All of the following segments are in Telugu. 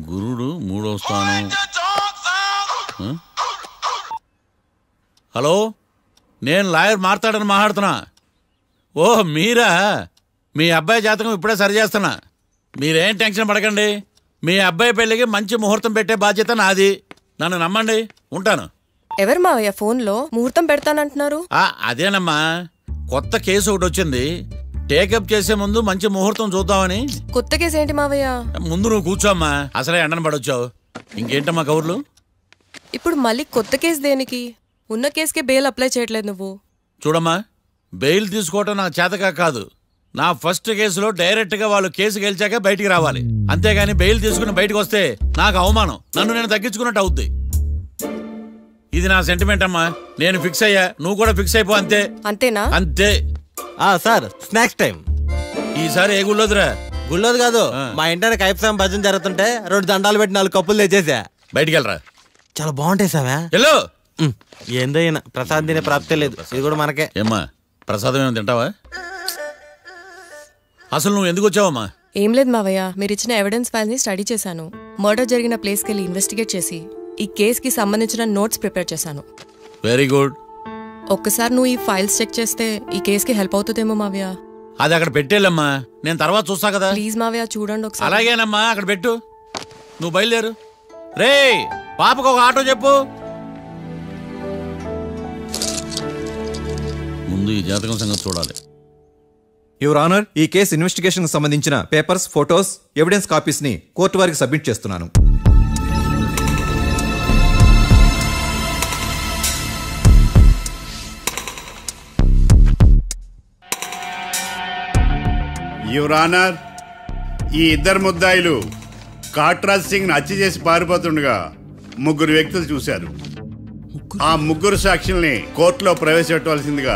గురుడు 3వ స్థానం. హలో, నేను లాయర్ మాట్లాడని మాట్లాడుతున్నా. ఓ మీరా? మీ అబ్బాయి జాతకం ఇప్పుడే సరి చేస్తున్నా. మీరేం టెన్షన్ పడకండి. మీ అబ్బాయి పెళ్ళికి మంచి ముహూర్తం పెట్టే బాధ్యత నాది. నన్ను నమ్మండి. ఉంటాను. ఎవరు మావయ్య ఫోన్లో ముహూర్తం పెడతానంటున్నారు? అదేనమ్మా, కొత్త కేసు ఒకటి వచ్చింది. టేకప్ చేసే ముందు మంచి ముహూర్తం చూద్దామని. కొత్త కేసు ఏంటి మావయ్య? ముందు నువ్వు కూర్చోమ్మా, అసలే ఎండను పడొచ్చావు. ఇంకేంటమ్మా కబుర్లు? ఇప్పుడు మళ్ళీ కొత్త కేసు దేనికి? ఉన్న కేసుకే బెయిల్ అప్లై చేయట్లేదు నువ్వు. చూడమ్మా, బెయిల్ తీసుకోవటం నాకు చేతగా కాదు. నా ఫస్ట్ కేసులో డైరెక్ట్గా వాళ్ళు కేసు గెలిచాక బయటికి రావాలి. అంతేగాని బెయిల్ తీసుకుని బయటకు వస్తే నాకు అవమానం. నన్ను నేను తగ్గించుకున్నట్టు అవుద్ది. ఇది నా సెంటిమెంట్ అమ్మా. నేను ఫిక్స్ అయ్యా, నువ్వు కూడా ఫిక్స్ అయిపో. అంతే. అంతేనా? అంతే. Sir, snacks time. ఈసారి ఏ గుళ్ళోదిరా? గుళ్ళోది కాదు, మా ఇంటర్ కైప్సాం భజన జరుగుతుంటే 2 దండాలు పెట్టి 4 కప్పులు తెచ్చేసా. బయటికి వెళ్ళరా. చాలా బాగుంటాయి సావా. హలో, ఏందైనా ప్రసాద్ తినే ప్రాప్తే లేదు. ఇది కూడా మనకే. ఏమ్మా, ప్రసాదం ఏమైనా తింటావా? అసలు నువ్వు ఎందుకు వచ్చావమ్మా? ఏం లేదు మావయ్య, మీరు ఇచ్చిన ఎవిడెన్స్ ఫైల్స్ ని స్టడీ చేశాను. మర్డర్ జరిగిన ప్లేస్కి వెళ్ళి ఇన్వెస్టిగేట్ చేసి ఈ కేసుకి సంబంధించిన నోట్స్ ప్రిపేర్ చేశాను. Very good. ఒక్కసారి నువ్వు ఈ ఫైల్స్ చెక్ చేస్తే ఈ కేసుకి హెల్ప్ అవుతుందేమో మావయ్య. అది అక్కడ పెట్టేళ్ళమ్మా, నేను తర్వాత చూస్తా కదా. ప్లీజ్ మావయ్య, చూడండి ఒకసారి. అలాగేనమ్మా, అక్కడ పెట్టు. నువ్వు బయలుదేరు. రే, పాపకు ఒక ఆటో చెప్పు. ముందు ఈ జాతకం సంగతి చూడాలి. యువర్ ఆనర్, ఈ కేసు ఇన్వెస్టిగేషన్ కు సంబంధించిన పేపర్స్, ఫోటోస్, ఎవిడెన్స్ కాపీస్ ని కోర్టు వారికి సబ్మిట్ చేస్తున్నాను. యువర్ ఆనర్, ఈ 2 ముద్దాయిలు కాట్రాజ్ సింగ్ హత్య చేసి పారిపోతుండగా 3 వ్యక్తులు చూశారు. ఆ 3 సాక్షుల్ని కోర్టులో ప్రవేశపెట్టవలసిందిగా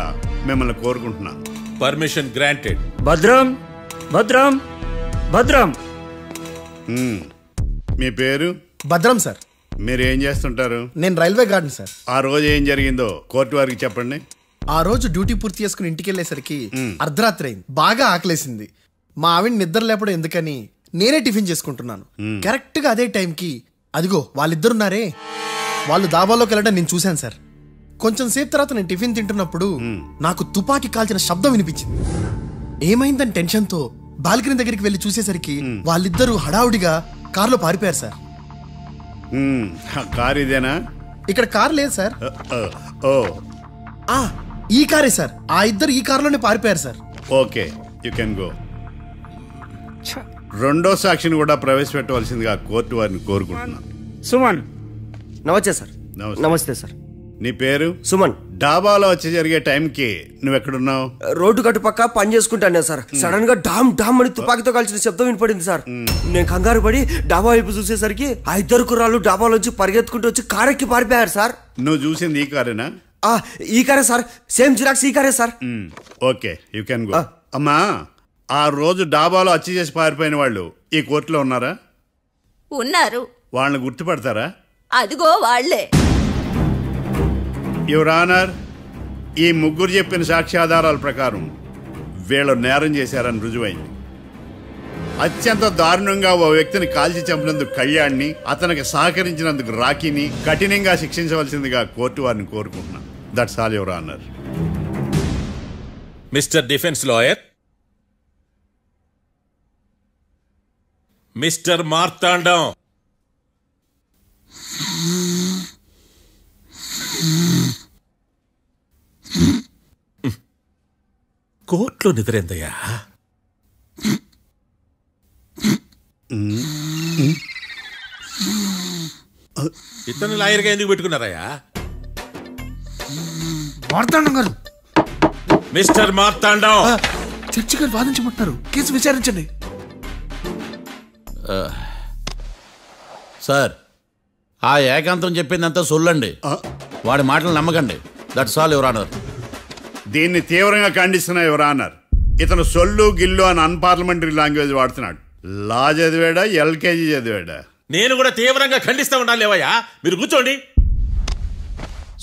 మిమ్మల్ని కోరుకుంటున్నాను. Permission granted. భద్రం భద్రం భద్రం. మీ పేరు? భద్రం సార్. మీరు ఏం చేస్తుంటారు? నేను రైల్వే గార్డ్ సార్. ఆ రోజు ఏం జరిగిందో కోర్టు వారికి చెప్పండి. ఆ రోజు డ్యూటీ పూర్తి చేసుకుని ఇంటికి వెళ్ళేసరికి అర్ధరాత్రి అయింది. బాగా ఆకలేసింది. మా ఆవిడ నిద్ర లేపడం ఎందుకని నేనే టిఫిన్ చేసుకుంటున్నాను. కరెక్ట్ గా అదే టైంకి అదిగో వాళ్ళిద్దరున్నారే, వాళ్ళు దాబాలోకి వెళ్ళడం నేను చూశాను సార్. కొంచెం సేపు తర్వాత నేను టిఫిన్ తింటున్నప్పుడు నాకు తుపాకీ కాల్చిన శబ్దం వినిపించింది. ఏమైందని టెన్షన్తో బాల్కనీ దగ్గరికి వెళ్ళి చూసేసరికి వాళ్ళిద్దరూ హడావుడిగా కారులో పారిపోయారు సార్. కారు ఇదేనా? ఇక్కడ కారు లేదు సార్. ఈ కారే సార్. ఆ ఇద్దరు ఈ కారులోనే పారిపోయారు sir. Okay, you can go. 2వ సాక్షిని కూడా ప్రవేశపెట్టవలసిందిగా కోర్టు వారిని కోరుకుంటున్నాను. సుమన్. నమస్తే సార్. నమస్తే సార్. నీ పేరు? సుమన్. డాబాలో వచ్చి జరిగే టైంకి నువ్వెక్కడున్నావు? రోడ్డు గట్టు పక్క పని చేసుకుంటాను సార్. సడన్ గా డామ్ డామ్ అని తుపాకీతో కాల్చిన శబ్దం వినపడింది సార్. నేను కంగారు పడి డాబా వైపు చూసేసరికి ఆ 2 కుర్రాళ్ళు డాబాలోంచి పరిగెత్తుకుంటూ వచ్చి కారెక్కి పారిపోయారు సార్. నువ్వు చూసింది ఈ కారేనా? ఈ కారే సార్. సేమ్ జిరాక్స్ ఈ కారే sir. Okay, you can go. అమ్మా, ఆ రోజు డాబాలో హత్య చేసి పారిపోయిన వాళ్ళు ఈ కోర్టులో ఉన్నారా? ఉన్నారు. వాళ్ళని గుర్తుపడతారా? అదిగో వాళ్లే. యువర్ ఆనర్, ఈ 3 చెప్పిన సాక్ష్యాధారాల ప్రకారం వీళ్ళు నేరం చేశారని రుజువైంది. అత్యంత దారుణంగా ఓ వ్యక్తిని కాల్చి చంపినందుకు కళ్యాణ్ని, అతనికి సహకరించినందుకు రాకీని కఠినంగా శిక్షించవలసిందిగా కోర్టు వారిని కోరుకుంటున్నాను. That's all your honour. Mister defence lawyer, mister Marthandam, కోర్టులో నిద్రేందయ్యా? ఇతను లాయర్గా ఎందుకు పెట్టుకున్నారయ్యా? మార్తాండం గారు. మిస్టర్ మార్తాండం, చర్చి గారు వాదించమంటున్నారు. కేసు విచారించండి. సార్, ఆ ఏకాంతం చెప్పిందంతా సొల్లండి. వాడి మాటలు నమ్మకండి. That's all your honour. దీన్ని తీవ్రంగా ఖండిస్తున్నా యువర్ ఆనర్. ఇతను సొల్లు గిల్లు అని అన్పార్లమెంటరీ లాంగ్వేజ్ వాడుతున్నాడు. లా చదివాడా, ఎల్కేజీ చదివాడా? నేను కూడా తీవ్రంగా ఖండిస్తా ఉండాలి. లేవయ్యా, మీరు కూర్చోండి.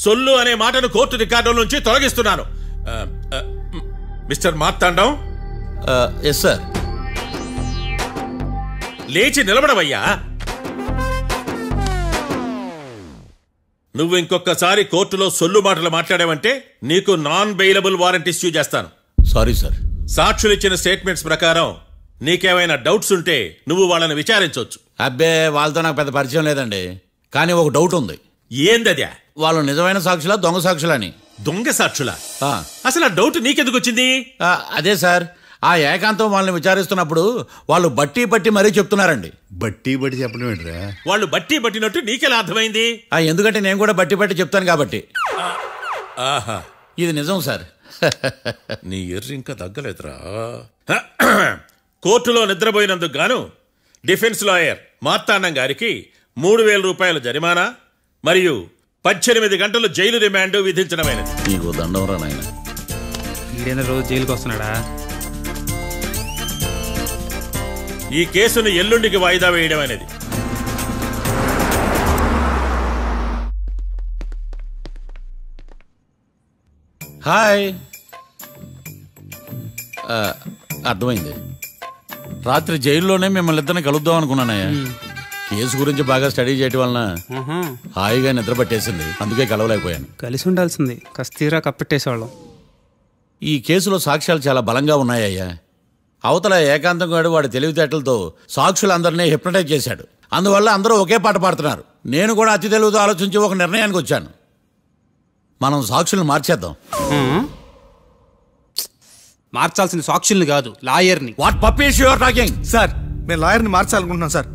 సొల్లు అనే మాటను కోర్టు రికార్డుల నుంచి తొలగిస్తున్నాను. Mister Marthandam, yes sir. లేచి నిలబడవయ్యా. నువ్వు ఇంకొకసారి కోర్టులో సొల్లు మాటలు మాట్లాడావంటే నీకు నాన్ బెయిలబుల్ వారెంట్ ఇష్యూ చేస్తాను. Sorry sir. సాక్షులు ఇచ్చిన స్టేట్మెంట్స్ ప్రకారం నీకేమైనా డౌట్స్ ఉంటే నువ్వు వాళ్ళని విచారించవచ్చు. అబ్బే, వాళ్ళతో నాకు పెద్ద పరిచయం లేదండి. కానీ ఒక డౌట్ ఉంది. ఏందద్యా? వాళ్ళు నిజమైన సాక్షులా దొంగ సాక్షులని? దొంగ సాక్షులా? అసలు ఆ డౌట్ నీకెందుకు వచ్చింది? అదే సార్, ఆ ఏకాంతం వాళ్ళని విచారిస్తున్నప్పుడు వాళ్ళు బట్టి బట్టి మరీ చెప్తున్నారండి. బట్టి బట్టి చెప్పడం ఏంట్రా? వాళ్ళు బట్టి బట్టినట్టు నీకెలా అర్థమైంది? ఎందుకంటే నేను కూడా బట్టి బట్టి చెప్తాను కాబట్టి. ఆహా, ఇది నిజం సార్. నీ ఎర్రి ఇంకా తగ్గలేదురా. కోర్టులో నిద్రపోయినందుకు గాను డిఫెన్స్ లాయర్ మార్తాండం గారికి 3,000 రూపాయల జరిమానా మరియు 18 గంటలు జైలు రిమాండ్ విధించడమైనది. నీకు దండం రా నాయన. ఈడైనా రోజు జైలుకి వస్తున్నాడా? ఈ కేసును ఎల్లుండికి వాయిదా వేయడం అనేది. హాయ్. అర్థమైంది. రాత్రి జైల్లోనే మిమ్మల్ని ఇద్దరిని కలుద్దాం అనుకున్నానయ్యా. కేసు గురించి బాగా స్టడీ చేయడం వలన హాయిగా నిద్ర పట్టేసింది, అందుకే కలవలేకపోయాను. కలిసి ఉండాల్సింది, కస్తీరా కప్పెట్టేసేవాళ్ళం. ఈ కేసులో సాక్ష్యాలు చాలా బలంగా ఉన్నాయ్యా. అవతల ఏకాంతం గాడు వాడి తెలివితేటలతో సాక్షులందరినీ హిప్నటైజ్ చేశాడు. అందువల్ల అందరూ ఒకే పాట పాడుతున్నారు. నేను కూడా అతి తెలివితో ఆలోచించి ఒక నిర్ణయానికి వచ్చాను. మనం సాక్షులను మార్చేద్దాం. మార్చాల్సిన సాక్షుల్ని కాదు, లాయర్ని. What puppies you are talking? Sir, నేను లాయర్ని మార్చాలనుకుంటున్నాను సార్.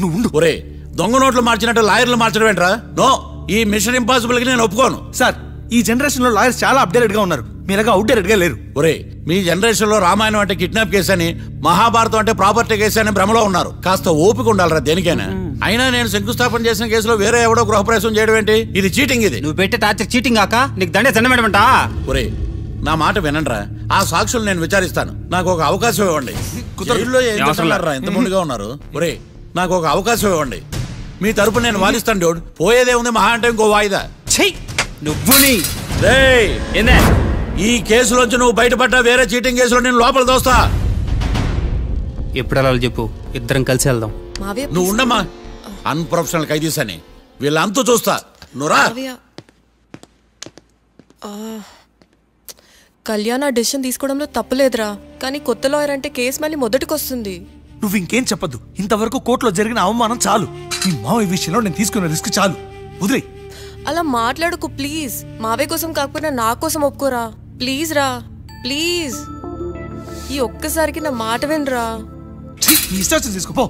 నువ్వు ఉండు. ఒరే, దొంగ నోట్లు మార్చినట్టు లాయర్లు మార్చడం ఏంట్రా? నో, ఈ మిషన్ ఇంపాసిబుల్ కి నేను ఒప్పుకోను. సార్, ఈ జనరేషన్ లో లాయర్స్ చాలా అప్డేటెడ్ గా ఉన్నారు, మీరుగా అవుట్డేటెడ్ గా లేరు. ఒరే, మీ జనరేషన్ లో రామాయణం అంటే కిడ్నాప్ కేసు అని, మహాభారతం అంటే ప్రాపర్టీ కేసు అని భ్రమలో ఉన్నారు. కాస్త ఓపిక ఉండాలరా దేనికైనా. అయినా నేను శంకుస్థాపన చేసిన కేసులో వేరే ఎవడో గృహప్రవేశం చేయడం ఏంటి? ఇది చీటింగ్. ఇది నువ్వు పెట్టే టార్చర్ చీటింగ్ కాక నీకు దండే దండమేడమంటా? ఒరే, నా మాట వినండిరా. ఆ సాక్షులు నేను విచారిస్తాను. నాకు ఒక అవకాశం ఇవ్వండి. జైల్లో ఏం చేస్తున్నారా ఎంత ముందుగా ఉన్నారు? ఒరే, నాకు ఒక అవకాశం ఇవ్వండి. మీ తరపు నేను వాదిస్తాను. డోడ్ పోయేదే ఉంది, మహా అంటే ఇంకో వాయిదా. నువ్వు ఈ కేసులోంచి నువ్వు బయటపడ్డా వేరే చీటింగ్ కేసులో నేను లోపల దోస్తా. ఎప్పుడు వెళ్ళాలి చెప్పు, ఇద్దరం కలిసి వెళ్దాం. నువ్వు ఉండమ్మా. అన్ప్రొఫెషనల్ ఖైదీస్ అని వీళ్ళంతా చూస్తా. నువ్వురా. కళ్యాణ్ ఆ డెసిషన్ తీసుకోవడంలో తప్పులేదురా, కానీ కొత్త లాయర్ అంటే కేసు మళ్ళీ మొదటికొస్తుంది. నువ్వు ఇంకేం చెప్పద్దు. ఇంతవరకు కోర్టులో జరిగిన అవమానం చాలు. ఈ మావయ్య విషయంలో నేను తీసుకున్న రిస్క్ చాలు, వదిలే. అలా మాట్లాడుకు ప్లీజ్. మావే కోసం కాకపోయినా నా కోసం ఒప్పుకోరా ప్లీజ్. రా ప్లీజ్, ఈ ఒక్కసారికి నా మాట వినరా. ఇష్టం తీసుకోపో.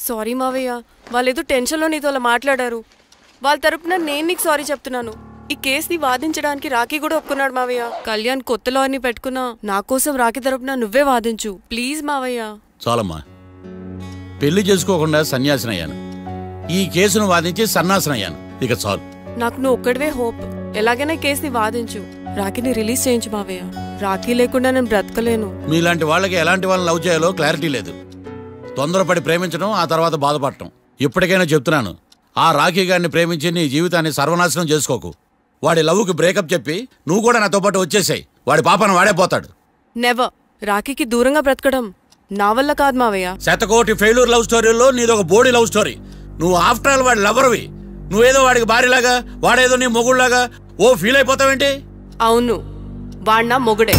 సారీ మావయ్య, వాళ్ళేదో టెన్షన్లో నీతో అలా మాట్లాడారు. వాళ్ళ తరపున నేను నీకు సారీ చెప్తున్నాను. ఈ కేసుని వాదించడానికి రాఖీ కూడా ఒప్పుకున్నాడు మావయ్య. కళ్యాణ్ కొత్త లాయర్ని పెట్టుకున్నా నా కోసం రాఖీ తరపున నువ్వే వాదించు ప్లీజ్ మావయ్య. చాలమ్మా, పెళ్లి చేసుకోకుండా సన్యాసినయ్యాను. ఈ కేసును వాదించి సన్నాసనయ్యాను. ఇక చాలు. నాకు నువ్వు ఒక్కడివే హోప్. ఎలాగైనా కేసుని వాదించు, రాఖీని రిలీజ్ చేయించు మావయ్య. రాఖీ లేకుండా నేను బ్రతకలేను. మీలాంటి వాళ్ళకి ఎలాంటి వాళ్ళని లవ్ చేయాలో క్లారిటీ లేదు. తొందరపడి ప్రేమించడం, ఆ తర్వాత బాధపడటం. ఇప్పటికైనా చెప్తున్నాను, ఆ రాఖీ గారిని ప్రేమించి నీ జీవితాన్ని సర్వనాశనం చేసుకోకు. వాడి లవ్కి బ్రేకప్ చెప్పి నువ్వు కూడా నాతో పాటు వచ్చేసాయి. వాడి పాపను వాడే పోతాడు. నెవర్. రాఖీకి దూరంగా బ్రతకడం నా వల్ల కాదు మావయ్య. శతకోటి ఫెయిల్యూర్ లవ్ స్టోరీలో నీదొక బోడీ లవ్ స్టోరీ. నువ్వు ఆఫ్టర్ ఆల్ వాడి లవర్వి. నువ్వేదో వాడికి భార్యలాగా, వాడేదో నీ మొగుడులాగా ఓ ఫీల్ అయిపోతావేంటి? అవును, వాడు నా మొగుడే,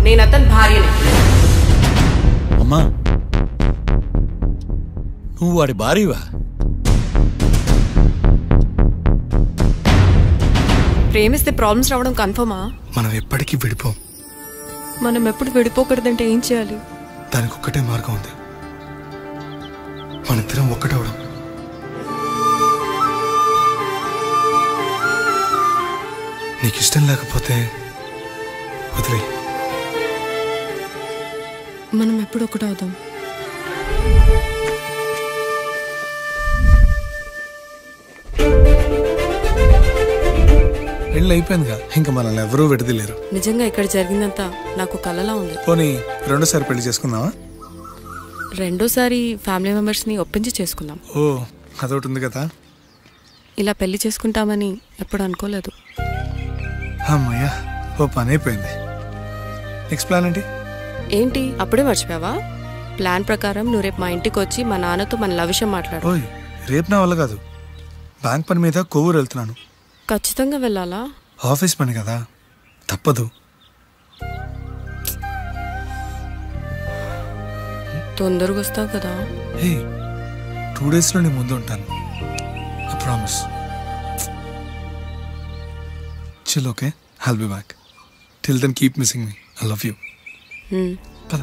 నేను అతని భార్యని. అమ్మా, నువ్వు వాడి భార్యవా? ప్రేమిస్తే ప్రాబ్లమ్స్ రావడం కన్ఫర్మా? మనం ఎప్పటికీ విడిపోం. మనం ఎప్పుడు విడిపోకూడదంటే ఏం చేయాలి? దానికి ఒక్కటే మార్గం ఉంది, మనిద్దరం ఒక్కటవడం. నీకు ఇష్టం లేకపోతే వదిలే. మనం ఎప్పుడు ఒకటవుదాం. పెళ్ళి అయిపోయిందిగా, ఇంకా మనల్ని ఎవరూ విడదలేరు. నిజంగా ఇక్కడ జరిగిందంతా నాకు కలలా ఉంది. పోనీ రెండోసారి పెళ్లి చేసుకుందామా? రెండోసారి ఫ్యామిలీ మెంబర్స్ని ఒప్పించి చేసుకుందాం. ఓ అదొకటి ఉంది కదా. ఇలా పెళ్లి చేసుకుంటామని ఎప్పుడు అనుకోలేదు. అమ్మయ్యా, ఓ పని అయిపోయింది. నెక్స్ట్ ప్లాన్ ఏంటి? ఏంటి అప్పుడే మర్చిపోయావా? ప్లాన్ ప్రకారం నువ్వు రేపు మా ఇంటికి వచ్చి మా నాన్నతో మన లవ్ విషయం మాట్లాడు. ఓయ్, రేపు నా వల్ల కాదు. బ్యాంక్ పని మీద కొవ్వూరు వెళ్తున్నాను. ఖచ్చితంగా వెళ్ళాలా? ఆఫీస్ పని కదా, తప్పదు. తొందరగా వస్తావు కదా? హే, 2 daysలో నీ ముందు ఉంటాను. I promise. Chill, okay? I'll be back. Till then keep missing me. I love you. పద.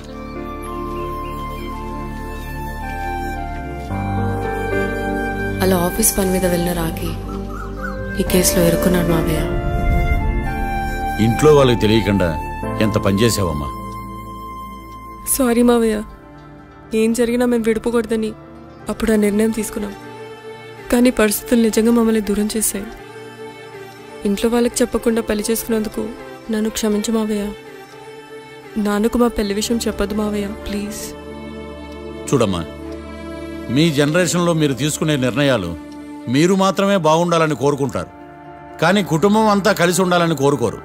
అలా ఆఫీస్ పని మీద వెళ్ళిన రాకి ఈ కేసులో ఎరుకున్నాడు మావయ్య. ఇంట్లో వాళ్ళకి తెలియకుండా ఎంత పనిచేసావమ్మా. సారీ మావయ్య, ఏం జరిగినా మేము విడిపోకూడదని అప్పుడు ఆ నిర్ణయం తీసుకున్నాం. కానీ పరిస్థితులు నిజంగా మమ్మల్ని దూరం చేశాయి. ఇంట్లో వాళ్ళకి చెప్పకుండా పెళ్లి చేసుకున్నందుకు నన్ను క్షమించు మావయ్య. నాన్నకు మా పెళ్లి విషయం చెప్పదు మావయ్య, ప్లీజ్. చూడమ్మా, మీ జనరేషన్లో మీరు తీసుకునే నిర్ణయాలు మీరు మాత్రమే బాగుండాలని కోరుకుంటారు, కానీ కుటుంబం అంతా కలిసి ఉండాలని కోరుకోరు.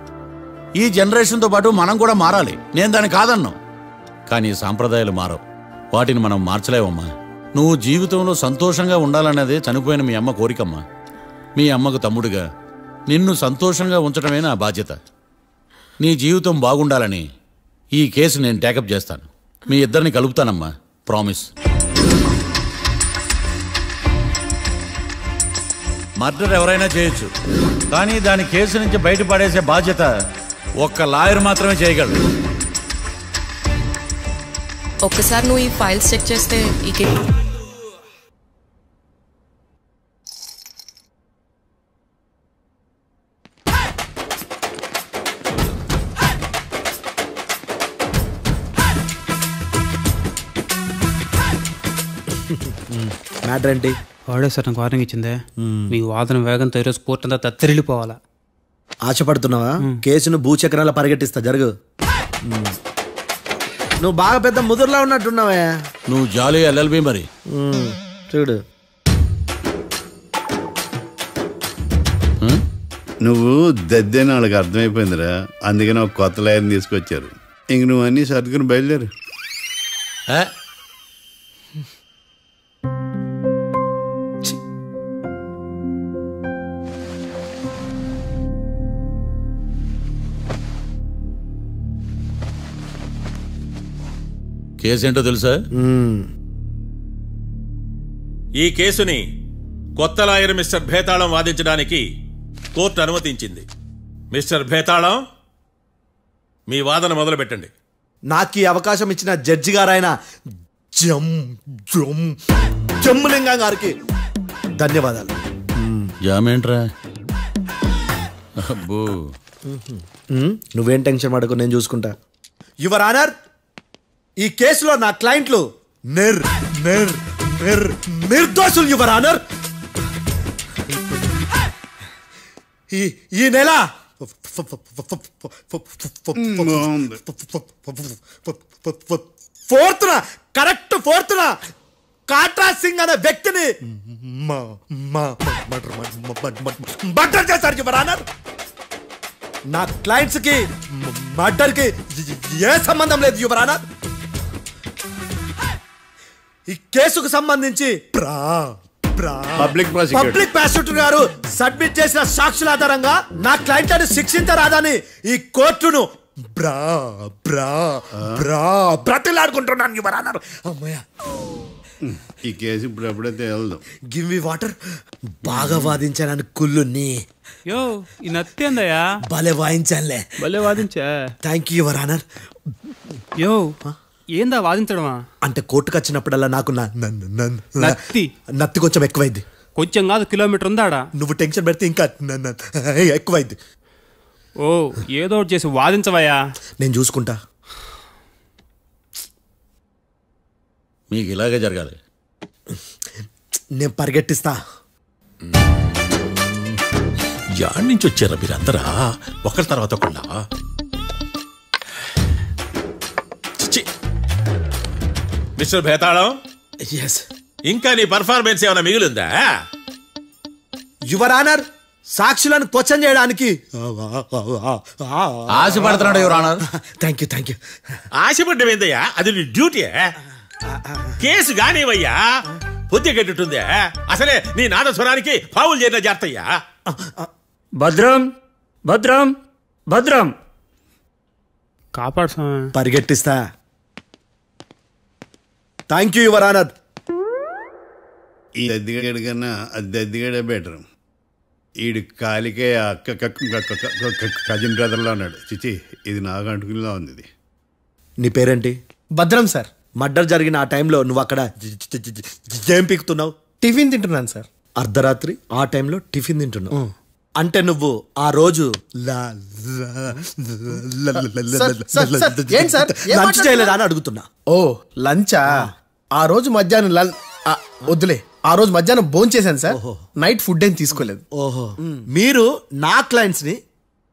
ఈ జనరేషన్తో పాటు మనం కూడా మారాలి. నేను దాన్ని కాదన్నాను, కానీ సాంప్రదాయాలు మారవు. వాటిని మనం మార్చలేవమ్మా. నువ్వు జీవితంలో సంతోషంగా ఉండాలన్నదే చనిపోయిన మీ అమ్మ కోరికమ్మా. మీ అమ్మకు తమ్ముడిగా నిన్ను సంతోషంగా ఉంచడమే నా బాధ్యత. నీ జీవితం బాగుండాలని ఈ కేసు నేను టేకప్ చేస్తాను. మీ ఇద్దరిని కలుపుతానమ్మా, ప్రామిస్. మర్డర్ ఎవరైనా చేయొచ్చు, కానీ దాని కేసు నుంచి బయటపడేసే బాధ్యత ఒక్క లాయర్ మాత్రమే చేయగలడు. ఒక్కసారి నువ్వు ఈ ఫైల్స్ చెక్ చేస్తే ఈ కేసు మ్యాటర్ ఏంటి? వాడే సార్ నాకు వార్నింగ్ ఇచ్చిందే. మీ వాదన వేగంతో ఈరోజు కోర్టు అంతా తత్తరిల్లిపోవాలా. ఆశపడుతున్నావా? కేసును భూచక్రాల పరిగెట్టిస్తా, జరుగు. నువ్వు బాగా పెద్ద ముదురులా ఉన్నట్టున్నావే. నువ్వు జాలి ఎల్ఎల్బి మరి. చూడు, నువ్వు దద్దేని వాళ్ళకి అర్థమైపోయిందిరా. అందుకని ఒక కొత్త లాయర్ని తీసుకొచ్చారు. ఇంక నువ్వు అన్నీ సర్దుకుని బయలుదేరు. కేసేంటో తెలుసా? ఈ కేసుని కొత్త లాయర్ మిస్టర్ భేతాళం వాదించడానికి కోర్టు అనుమతించింది. మిస్టర్ భేతాళం, మీ వాదన మొదలు పెట్టండి. నాకు ఈ అవకాశం ఇచ్చిన జడ్జి గారైన జమ్ములింగం గారికి ధన్యవాదాలు. జామేంట్రా? అబ్బో, నువ్వేం టెన్షన్ పడకు, నేను చూసుకుంటా. యువర్ ఆనర్, ఈ కేసులో నా క్లయింట్లు నిర్దోషులు యువర్ ఆనర్. ఈ నెల 4th correct 4th Katra Singh అనే వ్యక్తిని మర్డర్ చేశారు యువర్ ఆనర్. నా క్లయింట్స్ కి మర్డర్ కి ఏ సంబంధం లేదు యువర్ ఆనర్. ఈ కేసుకు సంబంధించి పబ్లిక్ ప్రాసిక్యూటర్ గారు సబ్మిట్ చేసిన సాక్షుల ఆధారంగా నా క్లయింట్ ని శిక్షించరాదని ఈ కోర్టును బ్రతిలాడుకుంటున్నాను యువర్ ఆనర్. అమ్మయ్య, ఈ కేసు ఇప్పుడు ఎప్పుడైతే వెళ్దాం. Give me water. బాగా వాదించానని కుళ్ళుని. యో, ఈ నత్తేందయ్యా? భలే వాయించానులే. భలే వాదించా. Thank you your honour. యో, ఏందా వాదించడమా? అంటే కోర్టుకు వచ్చినప్పుడల్లా నాకు నత్తి కొంచెం ఎక్కువైంది. కొంచెం కాదు, కిలోమీటర్ ఉందాడా. నువ్వు టెన్షన్ పెడితే ఇంకా ఎక్కువైంది. ఓ, ఏదో ఒకటి చేసి వాదించవయ్యా. నేను చూసుకుంటా. మీకు ఇలాగే జరగాలి. నేను పరిగెట్టిస్తా. యాడ్ నుంచి వచ్చారా మీరందరా ఒకరి తర్వాత ఒకళ్ళ? మిస్టర్ భేతాళం, ఎస్ ఇంకా నీ పర్ఫార్మెన్స్ ఏమైనా మిగిలిందా? యువర్ ఆనర్, సాక్షులను క్వశ్చన్ చేయడానికి ఆశపడుతున్నాడు యువర్ ఆనర్. Thank you. ఆశపడ్డం ఏందయ్యా, అది నీ డ్యూటీ. కేసు గానివయ్యా, పొద్దు కట్టుతుందే. అసలే నీ నాదస్వరానికి పావులు చేరిన జాతయ్యా. భద్రం భద్రం భద్రం కాపాడు స్వామి. పరిగెట్టిస్తా. Thank you your honour. ఈ దద్దిగడ కన్నా అది దద్దిగడే బెటర్. ఈడు కాలికే కజిన్ బ్రదర్లో ఉన్నాడు. చిచి, ఇది నాకు అంటుకునిలా ఉంది. ఇది నీ పేరేంటి? భద్రం సార్. మర్డర్ జరిగిన ఆ టైంలో నువ్వు అక్కడ ఏం పీకుతున్నావు? టిఫిన్ తింటున్నాను సార్. అర్ధరాత్రి ఆ టైంలో టిఫిన్ తింటున్నావు అంటే నువ్వు ఆ రోజు లంచ్ చేయలేదా అని అడుగుతున్నా. ఓ లంచా? ఆ రోజు మధ్యాహ్నం వద్దులే, ఆ రోజు మధ్యాహ్నం భోంచేశాను సార్. నైట్ ఫుడ్ ఏం తీసుకోలేదు. ఓహో, మీరు నా క్లయింట్స్ ని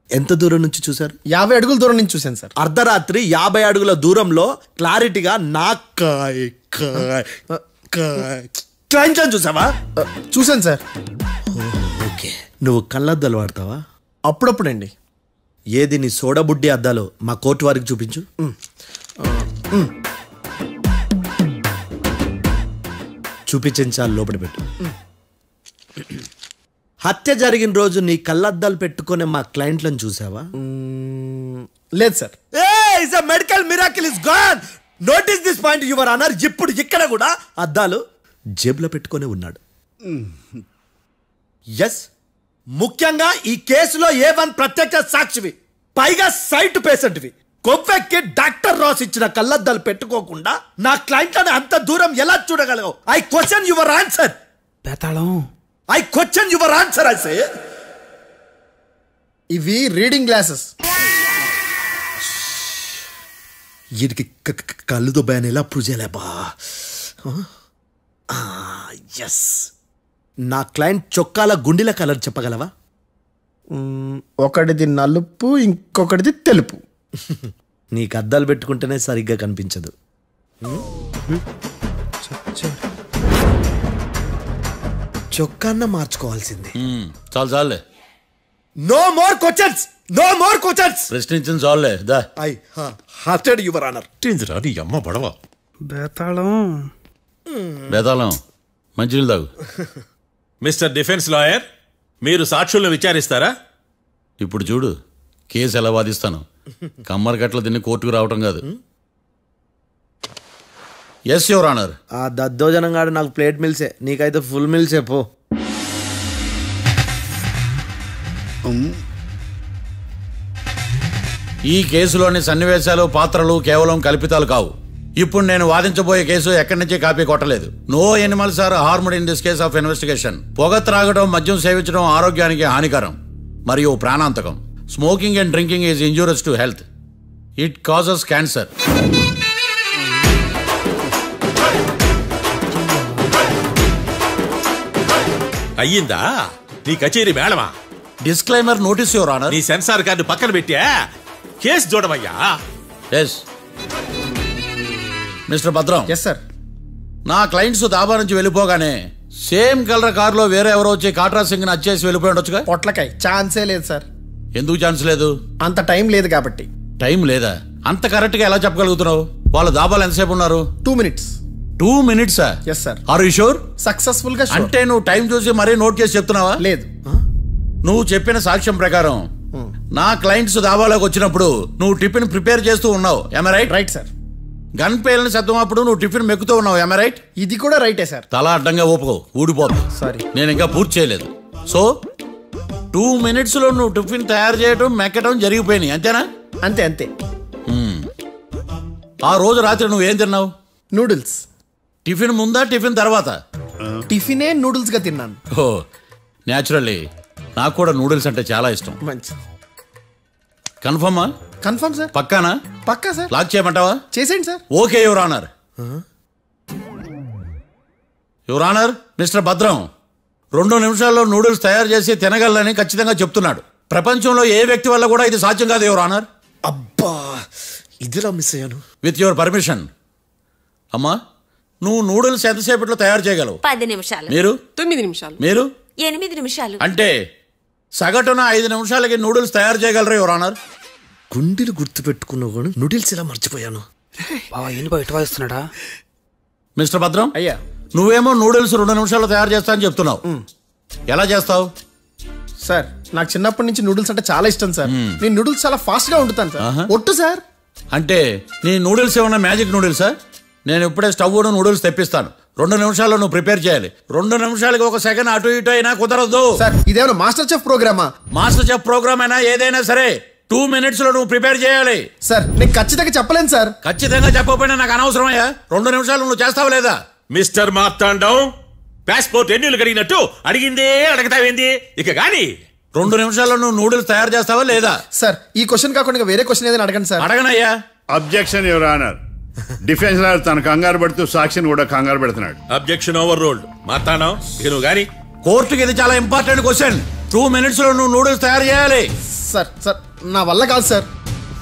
ఎంత దూరం నుంచి చూసారు? 50 అడుగుల దూరం నుంచి చూశాను సార్. అర్ధరాత్రి 50 అడుగుల దూరంలో క్లారిటీగా నా క్లయింట్స్ అని చూసావా? చూశాను సార్. ఓకే, నువ్వు కళ్ళద్దాలు వాడతావా? అప్పుడప్పుడండి. ఏది నీ సోడబుడ్డి అద్దాలు మా కోర్టు వారికి చూపించు. చూపించండి చాలు, లోపల పెట్టు. హత్య జరిగిన రోజు నీ కళ్ళద్దాలు పెట్టుకునే మా క్లయింట్లను చూసావా? లేదు sir. Medical miracle is gone. Notice this point your honour. ఇప్పుడు ఇక్కడ కూడా అద్దాలు జేబులో పెట్టుకునే ఉన్నాడు. ఎస్, ముఖ్యంగా ఈ కేసులో A1 ప్రత్యక్ష సాక్షివి, పైగా సైట్ పేషెంట్వి. కొవ్వెక్కి డాక్టర్ రాస్ ఇచ్చిన కళ్ళద్దాలు పెట్టుకోకుండా నా క్లయింట్లను అంత దూరం ఎలా చూడగలవు? I question your answer. Bethalam, I question your answer. I say ఇవి రీడింగ్ గ్లాసెస్. వీడికి కళ్ళు దుబ్బాయని ఎలా ప్రూవ్ చేయలేబా? ఎస్, నా క్లయింట్ చొక్కాల గుండెల కలర్ చెప్పగలవా? ఒకటిది నలుపు, ఇంకొకటిది తెలుపు. నీకు అద్దాలు పెట్టుకుంటేనే సరిగ్గా కనిపించదు. చొక్కాన్న మార్చుకోవాల్సింది. చాలు చాలులే. No more questions, no more questions. ప్రశ్నించిన చాలులే. దా ఐ హార్టెడ్ యువర్ ఆనర్. నీ అమ్మ పడవ. బేతాళం, బేతాళం, మంచినీళ్ళు తాగు. మిస్టర్ డిఫెన్స్ లాయర్, మీరు సాక్షులను విచారిస్తారా? ఇప్పుడు చూడు కేసు ఎలా వాదిస్తాను. కమ్మరి కట్ల తిని కోర్టుకు రావటం కాదు. Yes your honour. ఆ దద్దోజనం గాడు నాకు ప్లేట్ మిల్సే, నీకైతే ఫుల్ మిల్సే పో. ఈ కేసులోని సన్నివేశాలు, పాత్రలు కేవలం కల్పితాలు కావు. ఇప్పుడు నేను వాదించబోయే కేసు ఎక్కడి నుంచి కాపీ కొట్టలేదు. No animals are harmed in this case of investigation. పొగ త్రాగడం, మద్యం సేవించడం ఆరోగ్యానికి హానికరం మరియు ప్రాణాంతకం. Smoking and drinking is injurious to health. It causes cancer. అయ్యిందా నీ కచేరీ మేడమా? Disclaimer notice your honour. నీ సెన్సార్ కార్డు పక్కన పెట్టా కేసు చూడమయ్యా. Yes mister Bhadram. Yes sir. నా క్లయింట్స్ దాబా నుంచి వెళ్ళిపోగానే సేమ్ కలర్ కారులో వేరే ఎవరో వచ్చి కాట్రా సింగ్ ని వచ్చేసి వెళ్ళిపోయి ఉండొచ్చుగా. పొట్లకాయ ఛాన్సే లేదు సార్. ఎందుకు ఛాన్స్ లేదు? అంత టైం లేదు కాబట్టి. టైం లేదా? అంత కరెక్ట్ గా ఎలా చెప్పగలుగుతున్నావు? వాళ్ళ దాబాలు ఎంతసేపు ఉన్నారు? 2 minutes. 2 minutes? Yes sir. Are you sure? Successful గా. అంటే నువ్వు టైం చూసి మరీ నోట్ చేసి చెప్తున్నావా? లేదు. నువ్వు చెప్పిన సాక్ష్యం ప్రకారం నా క్లయింట్స్ దాబాలోకి వచ్చినప్పుడు నువ్వు టిఫిన్ ప్రిపేర్ చేస్తూ ఉన్నావు. am I right? Right sir. Gun పేలిన శబ్దం అప్పుడు నువ్వు టిఫిన్ మెక్కుతూ ఉన్నావు. am I right? ఇది కూడా రైటే సార్. తల అడ్డంగా ఊపుకో, ఊడిపోతుంది. సారీ, నేను ఇంకా పూర్తి చేయలేదు. సో 2 minutes లో నువ్వు టిఫిన్ తయారు చేయడం, మెక్కడం జరిగిపోయినాయి, అంతేనా? అంతే అంతే. ఆ రోజు రాత్రి నువ్వేం తిన్నావు? నూడిల్స్. టిఫిన్ ముందా, టిఫిన్ తర్వాత? టిఫినే నూడిల్స్ గా తిన్నాను. ఓ న్యాచురల్లీ నాకు కూడా నూడిల్స్ అంటే చాలా ఇష్టం. మంచి. కన్ఫర్మా? Confirm sir. పక్కానా? పక్కా సార్. లాక్ చేయమంటావా? చేసేయండి sir. Okay your honour. Your honour, mister Bhadram 2 నిమిషాల్లో నూడిల్స్ తయారు చేసి తినగలని ఖచ్చితంగా చెప్తున్నాడు. ప్రపంచంలో ఏ వ్యక్తి వల్ల కూడా ఇది సాధ్యం కాదు యువర్ ఆనర్. అబ్బా, ఇదిలా మిస్ అయ్యాను. With your permission. అమ్మా, నువ్వు నూడిల్స్ ఎంతసేపట్లో తయారు చేయగలవు? 10 నిమిషాలు. మీరు? 9 నిమిషాలు. మీరు? 8 నిమిషాలు. అంటే సగటున 5 నిమిషాలకి నూడిల్స్ తయారు చేయగలరు యువర్ ఆనర్. గుండెలు గుర్తు పెట్టుకున్నావు కూడా నూడిల్స్ ఇలా మర్చిపోయాను. ఇస్తున్నాడా మిస్టర్ భద్రం, అయ్యా నువ్వేమో నూడిల్స్ 2 నిమిషాల్లో తయారు చేస్తా అని చెప్తున్నావు. ఎలా చేస్తావు? సార్ నాకు చిన్నప్పటి నుంచి నూడిల్స్ అంటే చాలా ఇష్టం సార్. నేను నూడిల్స్ చాలా ఫాస్ట్ గా వండుతాను సార్. ఒట్టు సార్. అంటే నీ నూడిల్స్ ఏమన్నా మ్యాజిక్ నూడిల్సా? నేను ఇప్పుడే స్టవ్ నూడిల్స్ తెప్పిస్తాను. 2 నిమిషాల్లో నువ్వు ప్రిపేర్ చేయాలి. 2 నిమిషాలకి 1 సెకండ్ అటు ఇటు అయినా కుదరదు సార్. ఇదేమన్నా మాస్టర్ చెఫ్ ప్రోగ్రామా? మాస్టర్ చెఫ్ ప్రోగ్రామ్ అయినా ఏదైనా సరే 2 minutes లో నువ్వు ప్రిపేర్ చేయాలి. సార్ నేను ఖచ్చితంగా చెప్పలేను సార్. ఖచ్చితంగా చెప్పకపోయినా నాకు అనవసరమయ్యా. 2 నిమిషాలు నువ్వు చేస్తావా లేదా? మిస్టర్ మార్తాండం, పాస్పోర్ట్ ఎన్నిళ్ళు కడిగినట్టు అడిగిందే అడగతావేంది? ఇక గాని 2 నిమిషాల్లో నువ్వు నూడిల్స్ తయారు చేస్తావా లేదా? సార్ ఈ క్వశ్చన్ కాకుండా వేరే క్వశ్చన్ ఏదైనా అడగండి సార్. అడగనయ్యా. Objection your honour. Defence lawyer తన కంగారు పడుతూ సాక్షిని కూడా కంగారు పెడుతున్నాడు. Objection over ruled. మార్తాండం, ఇక నువ్వు గాని. కోర్టుకి ఇది చాలా ఇంపార్టెంట్ క్వశ్చన్. 2 minutes లో నువ్వు నూడిల్స్ తయారు చేయాలి. సార్ సార్ నా వల్ల కాదు సార్.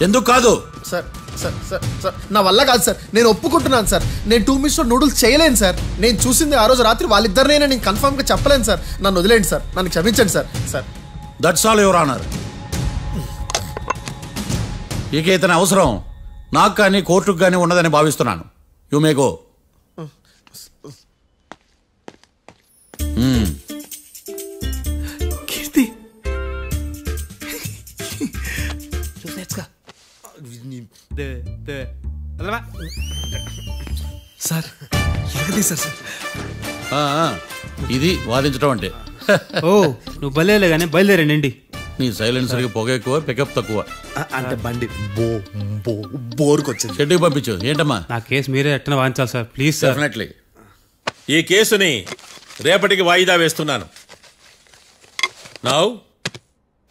ఎందుకు కాదు? సార్ సార్ సార్ సార్ నా వల్ల కాదు సార్. నేను ఒప్పుకుంటున్నాను సార్. నేను 2 minutes లో నూడిల్స్ చేయలేను సార్. నేను చూసింది ఆ రోజు రాత్రి వాళ్ళిద్దరినైనా నేను కన్ఫర్మ్ గా చెప్పలేను సార్. నన్ను వదిలేండి సార్. నన్ను క్షమించండి sir. Sir that's all your honour. ఇక ఇతని అవసరం నాకు కానీ కోర్టుకు కానీ ఉండదని భావిస్తున్నాను. You may go. Keerthi sir ఎలాగది సార్? ఇది వాదించడం అంటే. ఓ నువ్వు బయలుదేరలే కానీ బయలుదేరండి. నీ సైలెన్సర్కి పొగ ఎక్కువ, పికప్ తక్కువ. అంటే బండి బోర్కి వచ్చింది. షెడ్యూల్ పంపించు. ఏంటమ్మా? నా కేసు మీరే ఎట్టన వాయించాలి సార్, ప్లీజ్ సార్. డెఫినెట్లీ. ఈ కేసుని రేపటికి వాయిదా వేస్తున్నాను. Now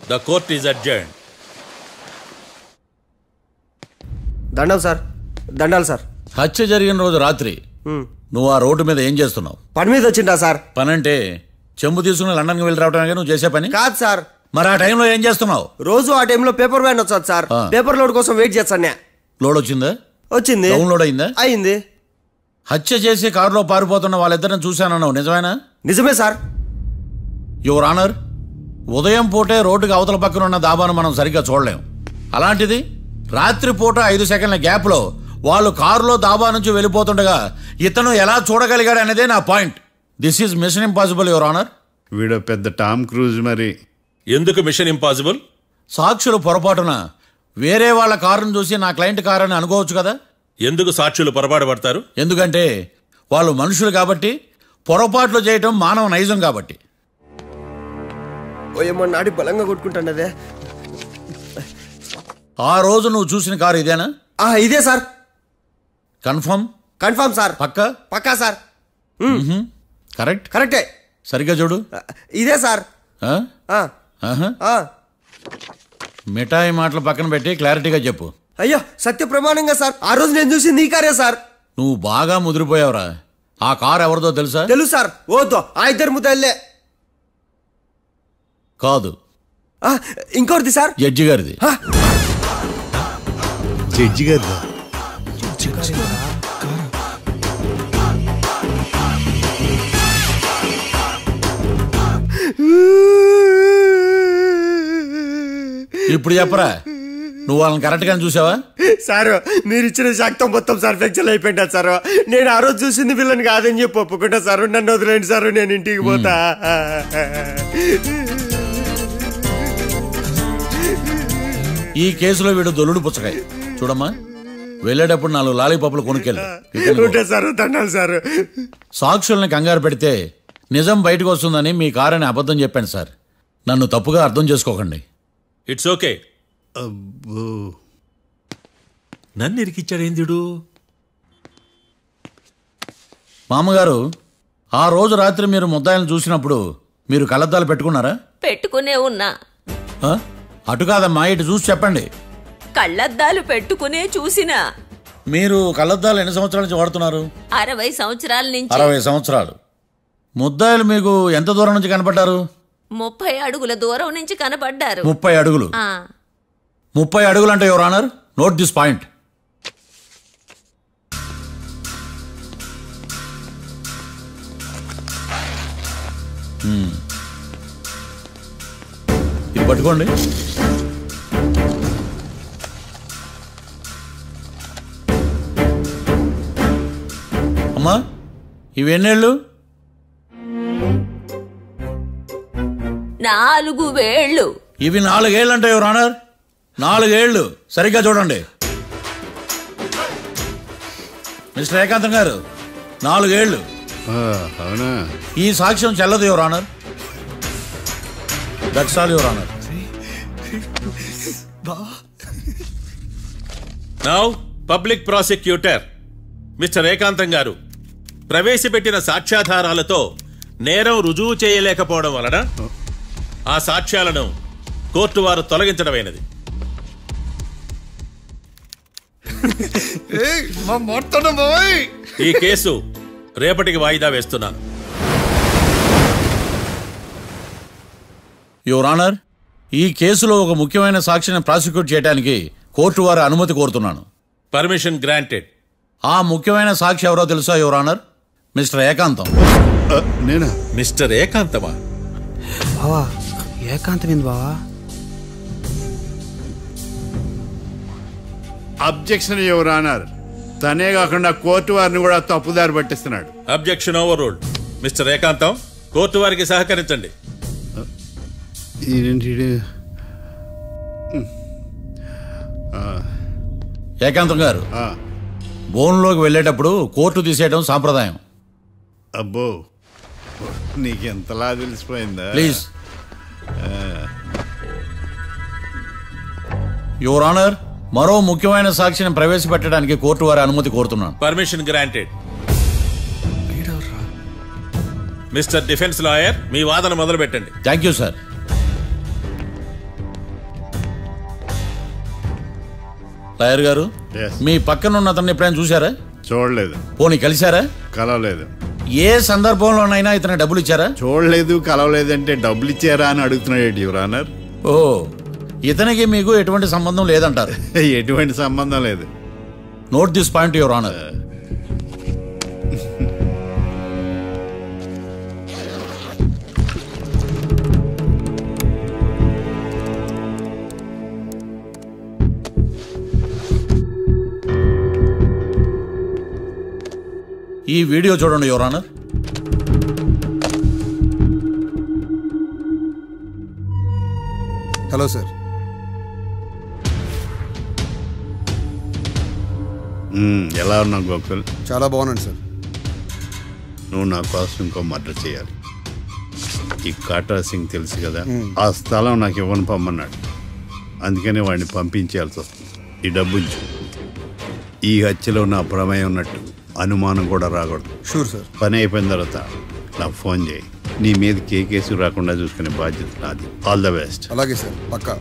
the court is adjourned. దండం సార్. దండాలి సార్. హత్య జరిగిన రోజు రాత్రి నువ్వు ఆ రోడ్డు మీద ఏం చేస్తున్నావు? పని మీద వచ్చిందా సార్? పని అంటే చెంబు తీసుకుని లండన్కి వెళ్ళి రావడానికి నువ్వు చేసే పని కాదు సార్. మరి ఆ టైంలో ఏం చేస్తున్నావు? రోజు ఆ టైంలో పేపర్ వ్యాన్ వచ్చాది సార్. పేపర్ లోడ్ కోసం వెయిట్ చేస్తాను. లోడ్ వచ్చిందా? వచ్చింది. డౌన్లోడ్ అయిందా? అయింది. హత్య చేసి కారులో పారిపోతున్న వాళ్ళిద్దరిని చూశానన్నావు, నిజమేనా? నిజమే సార్. యువర్ ఆనర్, ఉదయం పూటే రోడ్డుకి అవతల పక్కన ఉన్న దాబాను మనం సరిగ్గా చూడలేం. అలాంటిది రాత్రి పూట 5 సెకండ్ల గ్యాప్లో వాళ్ళు కారులో దాబా నుంచి వెళ్ళిపోతుండగా ఇతను ఎలా చూడగలిగాడు అనేదే నా point. This is mission impossible your honour. వీడు పెద్ద టామ్ క్రూజ్. మరి ఎందుకు మిషన్ ఇంపాసిబుల్? సాక్షులు పొరపాటున వేరే వాళ్ళ కారును చూసి నా క్లయింట్ కారు అని అనుకోవచ్చు కదా. ఎందుకు సాక్షులు పొరపాటు పడతారు? ఎందుకంటే వాళ్ళు మనుషులు కాబట్టి, పొరపాట్లు చేయటం మానవ నైజం కాబట్టి. ఓయమ్మ నాడి బలంగా కొట్టుకుంటానదే. ఆ రోజు నువ్వు చూసిన కారు ఇదేనా? ఇదే సార్. కన్ఫర్మ్? Confirm sir. పక్కా? పక్కా సార్. కరెక్ట్? కరెక్టే. సరిగ్గా చూడు. ఇదే సార్. మిఠాయి మాటలు పక్కన పెట్టి క్లారిటీగా చెప్పు. అయ్యో సత్య ప్రమాణంగా సార్, ఆ రోజు నేను చూసింది ఈ కారే సార్. నువ్వు బాగా ముదిరిపోయావురా. ఆ కారు ఎవరిదో తెలుసా? తెలుసు సార్. ఓతో ఆ ఇద్దరు ముద్దల్లే. కాదు, ఇంకోటిది సార్. జడ్జి గారిది. జడ్జి గారిదా? ఇప్పుడు చెప్పరా, నువ్వు వాళ్ళని కరెక్ట్ గానే చూసావా? సార్ మీరు ఇచ్చిన శాక్తం మొత్తం సార్ ఫ్రాక్చర్ అయిపోయింటా సార్. నేను ఆ రోజు చూసింది వీళ్ళని కాదని చెప్పి ఒప్పుకుంటా సార్. నన్ను వదిలేండి సార్, నేను ఇంటికి పోతా. ఈ కేసులో వీడు దొల్లుడు పుచ్చకాయ. చూడమ్మా, వెళ్ళేటప్పుడు 4 లాలీపాపులు కొనుక్కెళ్ళు. Sir దండాలి sir. సాక్షుల్ని కంగారు పెడితే నిజం బయటకు వస్తుందని మీ కారని అబద్ధం చెప్పాను సార్. నన్ను తప్పుగా అర్థం చేసుకోకండి. It's okay. నన్ను ఇరికిచ్చాడేందుడు? మామగారు, ఆ రోజు రాత్రి మీరు ముద్దాయిలను చూసినప్పుడు మీరు కళ్ళద్దాలు పెట్టుకున్నారా? పెట్టుకునే ఉన్నా. అటు కాదమ్మా, ఇటు చూసి చెప్పండి. కళ్ళద్దాలు పెట్టుకునే చూసినా. మీరు కళ్ళద్దాలు ఎన్ని సంవత్సరాల నుంచి వాడుతున్నారు? 60 సంవత్సరాల నుంచి. 60 సంవత్సరాలు. ముద్దాయిలు మీకు ఎంత దూరం నుంచి కనపడ్డారు? 30 అడుగుల దూరం నుంచి కనపడ్డారు. 30 అడుగులు? 30 అడుగులు అంటే your honour, note this point. ఇది పట్టుకోండి. అమ్మా ఇవి ఎన్నేళ్ళు? 4 వేళ్ళు. ఇవి 4 ఏళ్ళు అంటే యువర్ ఆనర్. 4 ఏళ్ళు. సరిగ్గా చూడండి మిస్టర్ ఏకాంతం గారు, 4 ఏళ్ళు. అవునా? ఈ సాక్ష్యం చెల్లదు your honour. That's all your honour. Now public prosecutor mister ఏకాంతం గారు ప్రవేశపెట్టిన సాక్ష్యాధారాలతో నేరం రుజువు చేయలేకపోవడం వలన ఆ సాక్ష్యాలను కోర్టు వారు తొలగించడమైనది. ఈ కేసు రేపటికి వాయిదా వేస్తున్నాను. యువర్ ఆనర్, ఈ కేసులో ఒక ముఖ్యమైన సాక్షిని ప్రాసిక్యూట్ చేయడానికి కోర్టు వారి అనుమతి కోరుతున్నాను. Permission granted. ఆ ముఖ్యమైన సాక్షి ఎవరో తెలుసా యువర్ ఆనర్? మిస్టర్ ఏకాంతం. నేనా? మిస్టర్ ఏకాంతమా? బావా ఏకాంతం ఏంది బావా? Objection your honour. తనే కాకుండా కోర్టు వారిని కూడా తప్పుదారి పట్టిస్తున్నాడు. Objection overruled. Mister Ekantham, కోర్టు వారికి సహకరించండి. ఏకాంతం గారు, బోన్లోకి వెళ్ళేటప్పుడు కోర్టు తీసేయడం సాంప్రదాయం. అబ్బో, నీకెంతలా తెలిసిపోయిందా? ప్లీజ్. యువర్ ఆనర్, మరో ముఖ్యమైన సాక్షిని ప్రవేశపెట్టడానికి కోర్టు వారి అనుమతి కోరుతున్నాను. Permission granted. Mister defence lawyer, మీ వాదన మొదలు పెట్టండి. Thank you sir. లాయర్ గారు, మీ పక్కన ఉన్న అతన్ని ఎప్పుడైనా చూసారా? చూడలేదు. పోనీ కలిశారా? కలవలేదు. ఏ సందర్భంలోనైనా ఇతను డబ్బులు ఇచ్చారా? చూడలేదు, కలవలేదు అంటే డబ్బులు ఇచ్చారా అని అడుగుతున్నాడు యువర్ ఆనర్. ఓ, ఇతనికి మీకు ఎటువంటి సంబంధం లేదంటారు? ఎటువంటి సంబంధం లేదు. Note this point your honour. ఈ వీడియో చూడండి యువర్ ఆనర్. Hello sir. ఎలా ఉన్నావు గోకుల్? చాలా బాగున్నాను సార్. నువ్వు నా కోసం ఇంకో మర్డర్ చేయాలి. ఈ కాటా సింగ్ తెలుసు కదా, ఆ స్థలం నాకు ఇవ్వని పొమ్మన్నాడు. అందుకనే వాడిని పంపించాల్సి వస్తుంది. ఈ డబ్బు ఈ హత్యలో నా ప్రమేయం ఉన్నట్టు అనుమానం కూడా రాకూడదు. Sure sir. పని అయిపోయిన తర్వాత నాకు ఫోన్ చేయి. నీ మీద కేసు రాకుండా చూసుకునే బాధ్యత నాది. All the best. అలాగే సార్, పక్కా.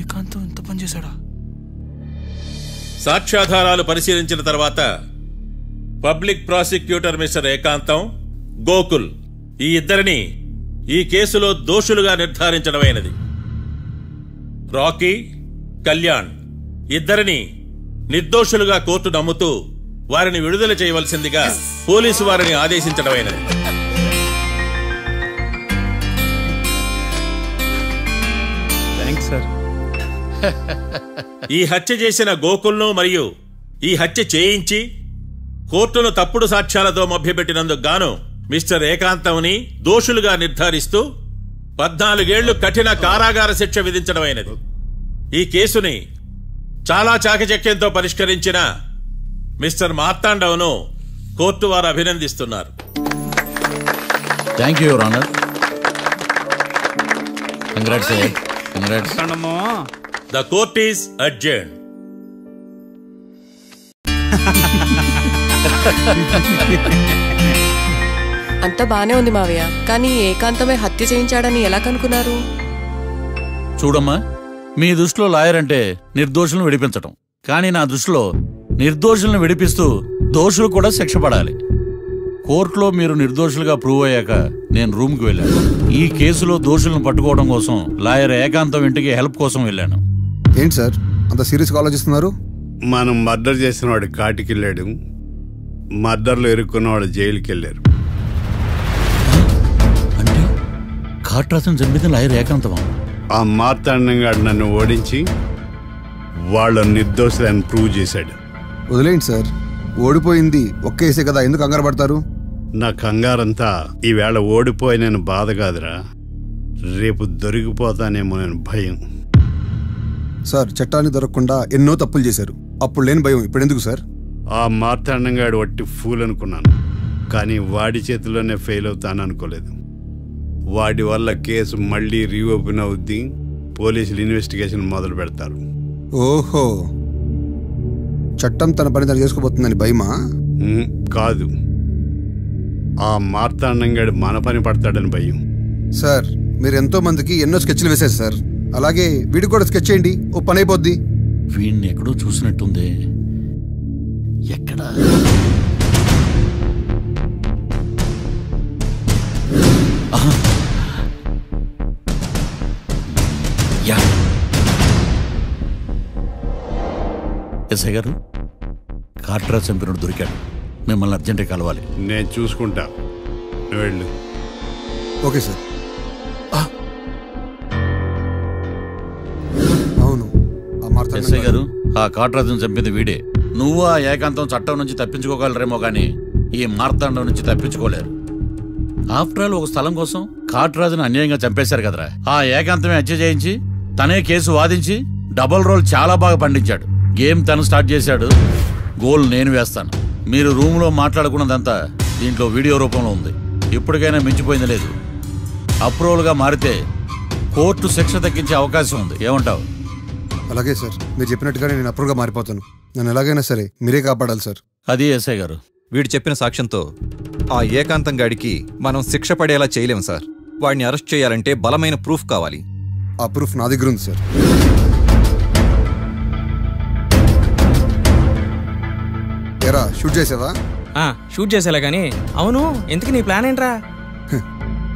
ఏకాంతం ఎంత పని చేశాడా? సాక్ష్యాధారాలు పరిశీలించిన తర్వాత పబ్లిక్ ప్రాసిక్యూటర్ మిస్టర్ ఏకాంతం, గోకుల్ ఈ ఇద్దరిని ఈ కేసులో దోషులుగా నిర్ధారించడమైనది. రాకీ, కళ్యాణ్ ఇద్దరిని నిర్దోషులుగా కోర్టు నమ్ముతూ వారిని విడుదల చేయవలసిందిగా పోలీసు వారిని ఆదేశించడమైనది. ఈ హత్య చేసిన గోకుల్ను మరియు ఈ హత్య చేయించి కోర్టును తప్పుడు సాక్ష్యాలతో మభ్యపెట్టినందుకు గాను మిస్టర్ ఏకాంతంని దోషులుగా నిర్ధారిస్తూ 14 ఏళ్లు కఠిన కారాగార శిక్ష విధించడమైనది. ఈ కేసుని చాలా చాకచక్యంతో పరిష్కరించిన మిస్టర్ మార్తాండవ్ను కోర్టు వారు అభినందిస్తున్నారు. Thank you your honour. Congrats. Congrats. The court is adjourned. అంతా బానే ఉంది మావయ్య, కానీ ఏకాంతమే హత్య చేయించాడని ఎలా కనుక్కున్నారు? చూడమ్మా, మీ దృష్టిలో లాయర్ అంటే నిర్దోషులను విడిపించటం, కానీ నా దృష్టిలో నిర్దోషులను విడిపిస్తూ దోషులు కూడా శిక్ష పడాలి. కోర్టులో మీరు నిర్దోషులుగా ప్రూవ్ అయ్యాక నేను రూమ్కి వెళ్ళాను. ఈ కేసులో దోషులను పట్టుకోవడం కోసం లాయర్ ఏకాంతం ఇంటికి హెల్ప్ కోసం వెళ్ళాను. ఏంటి సార్ అంత సీరియస్గా ఆలోచిస్తున్నారు? మనం మర్డర్ చేసిన వాడు కాటికి వెళ్ళాడు, మర్డర్లో ఇరుక్కున్నవాడు జైలుకి వెళ్ళారు. అంటే కాట్రాజన్ చంపిన లాయర్ ఏకాంతమా? ఆ మార్తాండంగా నన్ను ఓడించి వాళ్ళ నిర్దోషులని ప్రూవ్ చేశాడు. వదిలేండి సార్, ఓడిపోయింది ఒక్క కేసే కదా, ఎందుకు కంగారు పడతారు? నా కంగారంతా ఈవేళ ఓడిపోయిన బాధ కాదురా, రేపు దొరికిపోతానేమో నేను భయం. సార్ చట్టాన్ని దొరకకుండా ఎన్నో తప్పులు చేశారు, అప్పుడు లేని భయం ఇప్పుడు ఎందుకు సార్? ఆ మార్తాండంగాడు వట్టి ఫూల్ అనుకున్నాను, కానీ వాడి చేతిలోనే ఫెయిల్ అవుతాను అనుకోలేదు. వాడి వల్ల కేసు మళ్ళీ రీఓపెన్ అవుద్ది, పోలీసులు ఇన్వెస్టిగేషన్ మొదలు పెడతారు. ఓహో, చట్టం తన పని తను చేసుకోబోతుందని భయమా? కాదు, ఆ మార్తాండంగాడు మన పని పడతాడని భయం. సార్ మీరు ఎంతో మందికి ఎన్నో స్కెచ్లు వేశారు సార్, అలాగే వీడికి కూడా స్కెచ్ చేయండి, ఓ పని అయిపోద్ది. వీడిని ఎక్కడో చూసినట్టుంది. ఎక్కడా? ఎస్ఐ గారు, కాట్రాజ్ చంపినోడు దొరికాడు, మిమ్మల్ని అర్జెంట్గా కలవాలి. నేను చూసుకుంటా, వెళ్ళు. Okay sir. అవును, ఎస్ఐ గారు, ఆ కాట్రాజును చంపింది వీడే. నువ్వు ఆ ఏకాంతం చట్టం నుంచి తప్పించుకోగలరేమో కానీ ఈ మార్తాండం నుంచి తప్పించుకోలేరు. ఆఫ్టర్ ఆల్ ఒక స్థలం కోసం కాట్రాజును అన్యాయంగా చంపేశారు కదరా. ఆ ఏకాంతమే హత్య చేయించి తనే కేసు వాదించి డబుల్ రోల్ చాలా బాగా పండించాడు. గేమ్ తను స్టార్ట్ చేశాడు, గోల్ నేను వేస్తాను. మీరు రూమ్లో మాట్లాడుకున్నదంతా దీంట్లో వీడియో రూపంలో ఉంది. ఇప్పటికైనా మించిపోయింది లేదు. అప్రూవల్గా మారితే కోర్టు శిక్ష తగ్గించే అవకాశం ఉంది. ఏమంటావు? అలాగే సార్, మీరు చెప్పినట్టుగానే నేను అప్రూవ్గా మారిపోతాను. నన్ను ఎలాగైనా సరే మీరే కాపాడాలి సార్. అది ఎస్ఐ గారు. వీడు చెప్పిన సాక్ష్యంతో ఆ ఏకాంతం గాడికి మనం శిక్ష పడేలా చేయలేం సార్. వాడిని అరెస్ట్ చేయాలంటే బలమైన ప్రూఫ్ కావాలి. ఆ ప్రూఫ్ నా దగ్గర ఉంది సార్. ఏరా, షూట్ చేసావా? షూట్ చేసేలా కానీ. అవును, ఎందుకు నీ ప్లాన్ ఏంట్రా?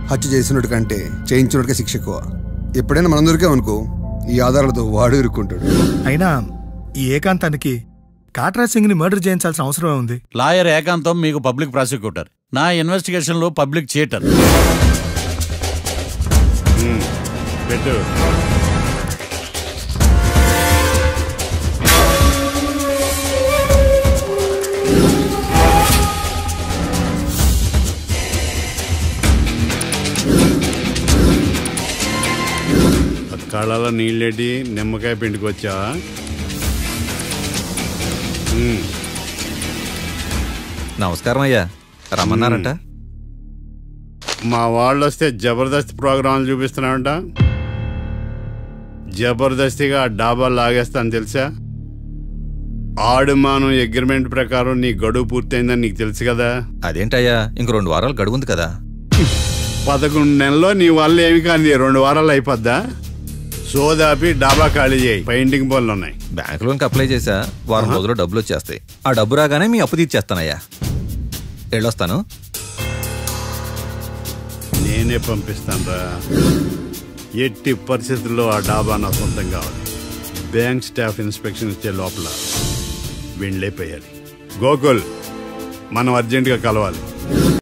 హత్య చేసినట్టు కంటే చేయించినట్టుగా శిక్ష ఎక్కువ. ఎప్పుడైనా మనం దొరికామనుకో, ఈ ఆధారాలతో వాడు ఇరుక్కుంటాడు. అయినా ఈ ఏకాంతానికి కాట్రాజ్ సింగ్ ని మర్డర్ చేయించాల్సిన అవసరమే ఉంది. లాయర్ ఏకాంతం మీకు పబ్లిక్ ప్రాసిక్యూటర్, నా ఇన్వెస్టిగేషన్ లో పబ్లిక్ చీటర్. పెట్టు. కళ్ళలో నీళ్ళేటి నిమ్మకాయ పిండుకొచ్చావా? నమస్కారం అయ్యా, రమ్మన్నారంట. మా వాళ్ళు వస్తే జబర్దస్త్ ప్రోగ్రాంలు చూపిస్తున్నామంట. జబర్దస్తిగా డాబా లాగేస్తాను తెలుసా? ఆడుమానం అగ్రిమెంట్ ప్రకారం నీ గడువు పూర్తయిందని నీకు తెలుసు కదా. అదేంటయ్యా, ఇంక 2 వారాలు గడువు ఉంది కదా. 11 నెలల్లో నీ వల్ల ఏమి కానీ 2 వారాలు అయిపోద్దా? సోదాపి డాబా ఖాళీ చేయి, పెయింటింగ్ పనులు ఉన్నాయి. బ్యాంక్ లోన్కి అప్లై చేశా, వారం రోజుల్లో డబ్బులు వచ్చేస్తాయి. ఆ డబ్బు రాగానే మీ అప్పు తీర్చేస్తానయ్యా. వెళ్ళొస్తాను. నేనే పంపిస్తాను రా. ఎట్టి పరిస్థితుల్లో ఆ డాబా నా సొంతం కావాలి. బ్యాంక్ స్టాఫ్ ఇన్స్పెక్షన్ ఇచ్చే లోపల వెళ్ళైపోయాలి. గోకుల్, మనం అర్జెంటుగా కలవాలి.